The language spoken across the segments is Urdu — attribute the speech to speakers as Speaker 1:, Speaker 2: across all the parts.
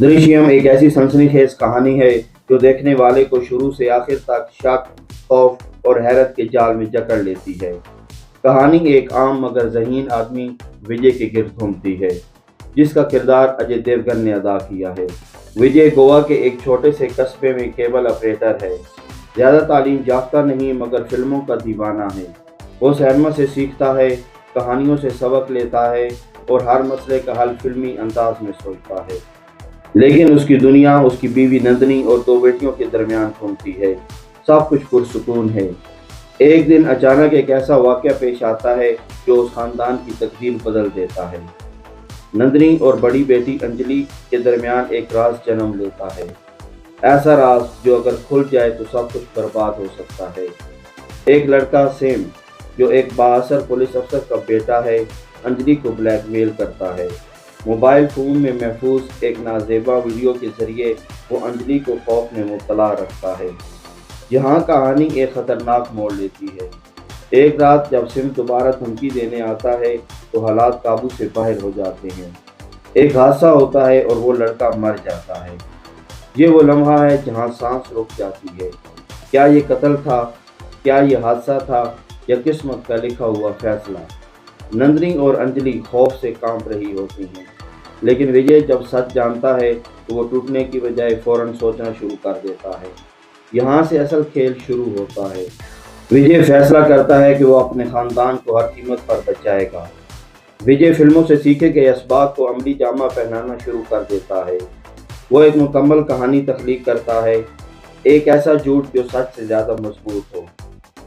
Speaker 1: دریشیم ایک ایسی سنسنی خیز کہانی ہے جو دیکھنے والے کو شروع سے آخر تک شک، خوف اور حیرت کے جال میں جکڑ لیتی ہے۔ کہانی ایک عام مگر ذہین آدمی وجے کے گرد گھومتی ہے، جس کا کردار اجے دیوگن نے ادا کیا ہے۔ وجے گوا کے ایک چھوٹے سے قصبے میں کیبل آپریٹر ہے۔ زیادہ تعلیم یافتہ نہیں مگر فلموں کا دیوانہ ہے۔ وہ سینما سے سیکھتا ہے، کہانیوں سے سبق لیتا ہے اور ہر مسئلے کا حل فلمی انداز میں سوچتا ہے۔ لیکن اس کی دنیا اس کی بیوی نندنی اور دو بیٹیوں کے درمیان گھومتی ہے۔ سب کچھ پرسکون ہے۔ ایک دن اچانک ایک ایسا واقعہ پیش آتا ہے جو اس خاندان کی تقدیر بدل دیتا ہے۔ نندنی اور بڑی بیٹی انجلی کے درمیان ایک راز جنم لیتا ہے، ایسا راز جو اگر کھل جائے تو سب کچھ برباد ہو سکتا ہے۔ ایک لڑکا سیم جو ایک بااثر پولیس افسر کا بیٹا ہے، انجلی کو بلیک میل کرتا ہے۔ موبائل فون میں محفوظ ایک نازیبا ویڈیو کے ذریعے وہ انجلی کو خوف میں مبتلا رکھتا ہے۔ یہاں کہانی ایک خطرناک موڑ لیتی ہے۔ ایک رات جب سم دوبارہ دھمکی دینے آتا ہے تو حالات قابو سے باہر ہو جاتے ہیں۔ ایک حادثہ ہوتا ہے اور وہ لڑکا مر جاتا ہے۔ یہ وہ لمحہ ہے جہاں سانس رک جاتی ہے۔ کیا یہ قتل تھا؟ کیا یہ حادثہ تھا یا قسمت کا لکھا ہوا فیصلہ؟ نندنی اور انجلی خوف سے کانپ رہی ہوتی ہیں، لیکن وجے جب سچ جانتا ہے تو وہ ٹوٹنے کی بجائے فوراً سوچنا شروع کر دیتا ہے۔ یہاں سے اصل کھیل شروع ہوتا ہے۔ وجے فیصلہ کرتا ہے کہ وہ اپنے خاندان کو ہر قیمت پر بچائے گا۔ وجے فلموں سے سیکھے گئے اسباق کو عملی جامہ پہنانا شروع کر دیتا ہے۔ وہ ایک مکمل کہانی تخلیق کرتا ہے، ایک ایسا جھوٹ جو سچ سے زیادہ مضبوط ہو۔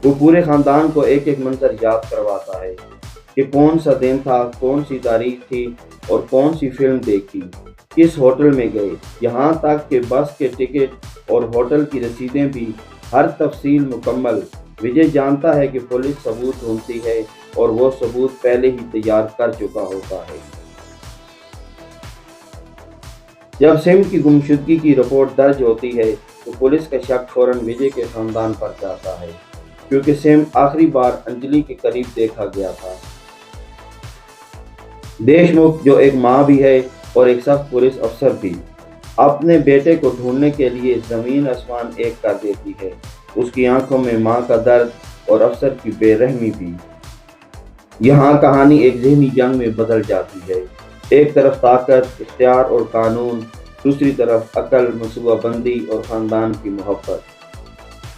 Speaker 1: وہ پورے خاندان کو ایک ایک منظر یاد کرواتا ہے کہ کون سا دن تھا، کون سی تاریخ تھی اور کون سی فلم دیکھی، کس ہوٹل میں گئے، یہاں تک کہ بس کے ٹکٹ اور ہوٹل کی رسیدیں بھی، ہر تفصیل مکمل۔ وجے جانتا ہے کہ پولیس ثبوت ڈھونڈتی ہے اور وہ ثبوت پہلے ہی تیار کر چکا ہوتا ہے۔ جب سم کی گمشدگی کی رپورٹ درج ہوتی ہے تو پولیس کا شک فوراً وجے کے خاندان پر جاتا ہے، کیونکہ سم آخری بار انجلی کے قریب دیکھا گیا تھا۔ دیشمکھ جو ایک ماں بھی ہے اور ایک سخت پولیس افسر بھی، اپنے بیٹے کو ڈھونڈنے کے لیے زمین آسمان ایک کر دیتی ہے۔ اس کی آنکھوں میں ماں کا درد اور افسر کی بے رحمی بھی۔ یہاں کہانی ایک ذہنی جنگ میں بدل جاتی ہے۔ ایک طرف طاقت، اختیار اور قانون، دوسری طرف عقل، منصوبہ بندی اور خاندان کی محبت۔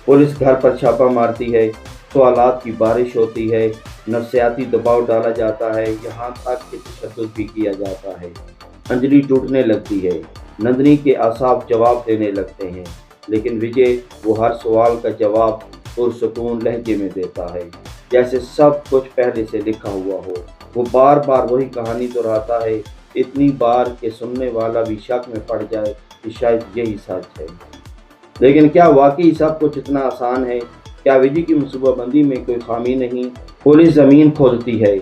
Speaker 1: پولیس گھر پر چھاپا مارتی ہے، سوالات کی بارش ہوتی ہے، نفسیاتی دباؤ ڈالا جاتا ہے، یہاں تک کہ تشدد بھی کیا جاتا ہے۔ انجلی ٹوٹنے لگتی ہے، نندنی کے اعصاب جواب دینے لگتے ہیں، لیکن وجے وہ ہر سوال کا جواب پرسکون لہجے میں دیتا ہے، جیسے سب کچھ پہلے سے لکھا ہوا ہو۔ وہ بار بار وہی کہانی دہراتا ہے، اتنی بار کہ سننے والا بھی شک میں پڑ جائے کہ شاید یہی سچ ہے۔ لیکن کیا واقعی سب کچھ اتنا آسان ہے؟ کیا وجے کی منصوبہ بندی میں کوئی خامی نہیں؟ پولیس زمین کھودتی ہے،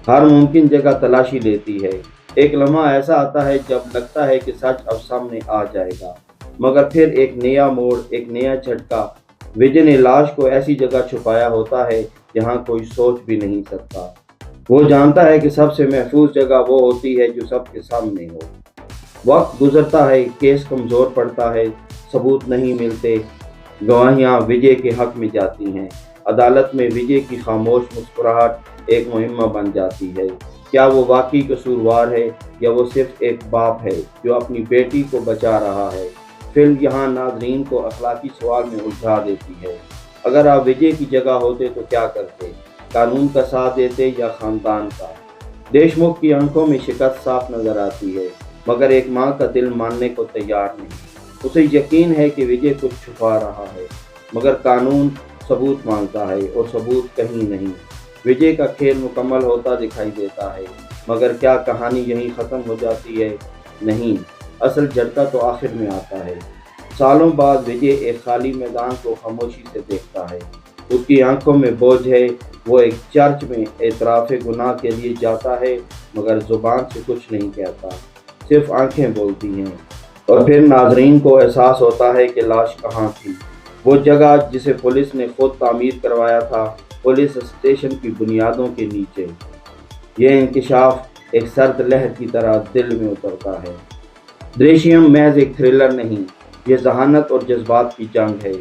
Speaker 1: ہر ممکن جگہ تلاشی لیتی ہے۔ ایک لمحہ ایسا آتا ہے جب لگتا ہے کہ سچ اب سامنے آ جائے گا، مگر پھر ایک نیا موڑ، ایک نیا جھٹکا۔ وجے نے لاش کو ایسی جگہ چھپایا ہوتا ہے جہاں کوئی سوچ بھی نہیں سکتا۔ وہ جانتا ہے کہ سب سے محفوظ جگہ وہ ہوتی ہے جو سب کے سامنے ہو۔ وقت گزرتا ہے، کیس کمزور پڑتا ہے، ثبوت نہیں ملتے، گواہیاں وجے کے حق میں جاتی ہیں۔ عدالت میں وجے کی خاموش مسکراہٹ ایک مہمہ بن جاتی ہے۔ کیا وہ واقعی قصوروار ہے یا وہ صرف ایک باپ ہے جو اپنی بیٹی کو بچا رہا ہے؟ فلم یہاں ناظرین کو اخلاقی سوال میں الجھا دیتی ہے۔ اگر آپ وجے کی جگہ ہوتے تو کیا کرتے؟ قانون کا ساتھ دیتے یا خاندان کا؟ دیشمکھ کی آنکھوں میں شکست صاف نظر آتی ہے، مگر ایک ماں کا دل ماننے کو تیار نہیں۔ اسے یقین ہے کہ وجے کچھ چھپا رہا ہے، مگر قانون ثبوت مانگتا ہے اور ثبوت کہیں نہیں۔ وجے کا کھیل مکمل ہوتا دکھائی دیتا ہے، مگر کیا کہانی یہیں ختم ہو جاتی ہے؟ نہیں، اصل جھٹکا تو آخر میں آتا ہے۔ سالوں بعد وجے ایک خالی میدان کو خاموشی سے دیکھتا ہے۔ اس کی آنکھوں میں بوجھ ہے۔ وہ ایک چرچ میں اعتراف گناہ کے لیے جاتا ہے، مگر زبان سے کچھ نہیں کہتا، صرف آنکھیں بولتی ہیں۔ اور پھر ناظرین کو احساس ہوتا ہے کہ لاش کہاں تھی، وہ جگہ جسے پولیس نے خود تعمیر کروایا تھا، پولیس اسٹیشن کی بنیادوں کے نیچے۔ یہ انکشاف ایک سرد لہر کی طرح دل میں اترتا ہے۔ دریشیم محض ایک تھرلر نہیں، یہ ذہانت اور جذبات کی جنگ ہے۔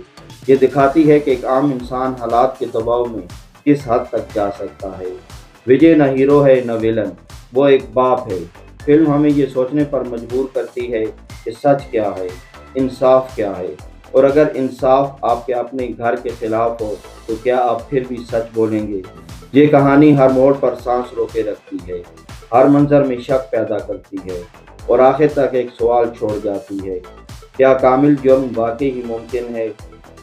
Speaker 1: یہ دکھاتی ہے کہ ایک عام انسان حالات کے دباؤ میں کس حد تک جا سکتا ہے۔ وجے نہ ہیرو ہے نہ ویلن، وہ ایک باپ ہے۔ فلم ہمیں یہ سوچنے پر مجبور کرتی ہے کہ سچ کیا ہے، انصاف کیا ہے، اور اگر انصاف آپ کے اپنے گھر کے خلاف ہو تو کیا آپ پھر بھی سچ بولیں گے؟ یہ کہانی ہر موڑ پر سانس روکے رکھتی ہے، ہر منظر میں شک پیدا کرتی ہے، اور آخر تک ایک سوال چھوڑ جاتی ہے: کیا کامل جرم واقعی ہی ممکن ہے؟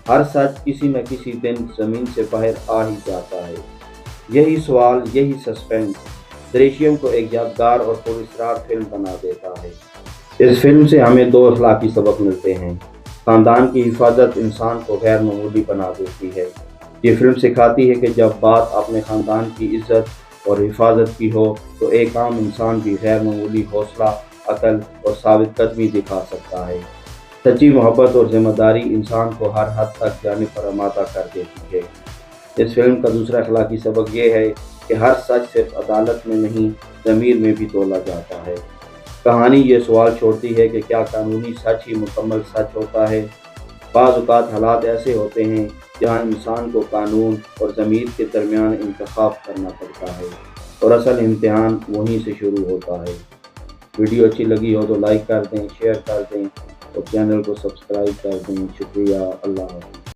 Speaker 1: ہر سچ کسی نہ کسی دن زمین سے باہر آ ہی جاتا ہے۔ یہی سوال، یہی سسپینس دریشیم کو ایک یادگار اور پراسرار فلم بنا دیتا ہے۔ اس فلم سے ہمیں دو اخلاقی سبق ملتے ہیں۔ خاندان کی حفاظت انسان کو غیر معمولی بنا دیتی ہے۔ یہ فلم سکھاتی ہے کہ جب بات اپنے خاندان کی عزت اور حفاظت کی ہو تو ایک عام انسان بھی غیر معمولی حوصلہ، عقل اور ثابت قدمی دکھا سکتا ہے۔ سچی محبت اور ذمہ داری انسان کو ہر حد تک جانے پر آمادہ کر دیتی ہے۔ اس فلم کا دوسرا اخلاقی سبق یہ ہے کہ ہر سچ صرف عدالت میں نہیں، ضمیر میں بھی تولا جاتا ہے۔ کہانی یہ سوال چھوڑتی ہے کہ کیا قانونی سچ ہی مکمل سچ ہوتا ہے؟ بعض اوقات حالات ایسے ہوتے ہیں جہاں انسان کو قانون اور ضمیر کے درمیان انتخاب کرنا پڑتا ہے، اور اصل امتحان وہیں سے شروع ہوتا ہے۔ ویڈیو اچھی لگی ہو تو لائک کر دیں، شیئر کر دیں اور چینل کو سبسکرائب کر دیں۔ شکریہ، اللہ حافظ۔